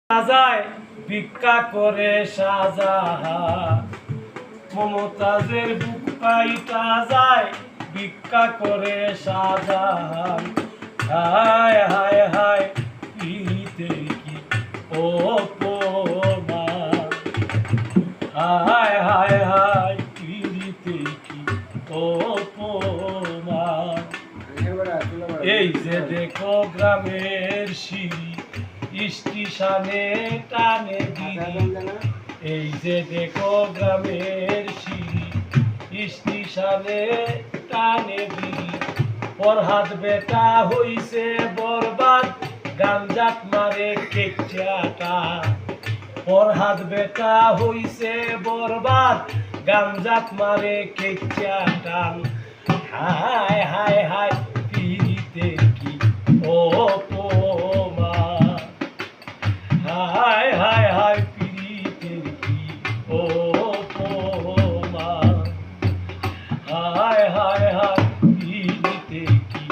রাজায় ভিক্ষা করে শাহজাহান, মমতাজের বুক পাইটা যায় ভিক্ষা করে শাহজাহান। হায় হায় হায় পিতে কি অপমান, হায় হায় হায় পিতে কি অপমান। এই যে দেখো গ্রামের সিঁড়ি স্টেশনে টানে দিদি, এই যে দেখো গ্রামের সিঁড়ি স্টেশনে টানে দিদি। ফরহাদ বেটা হইছে বরবাদ, গাঞ্জাত মারে কেচাটা। ফরহাদ বেটা হইছে বরবাদ, গাঞ্জাত মারে কেচাটা। হায় হায় হায় পিরিতে কি অপমান, হায় হায় হায় পিরিতের কি অপমান, হায় হায় হায় পিরিতে কি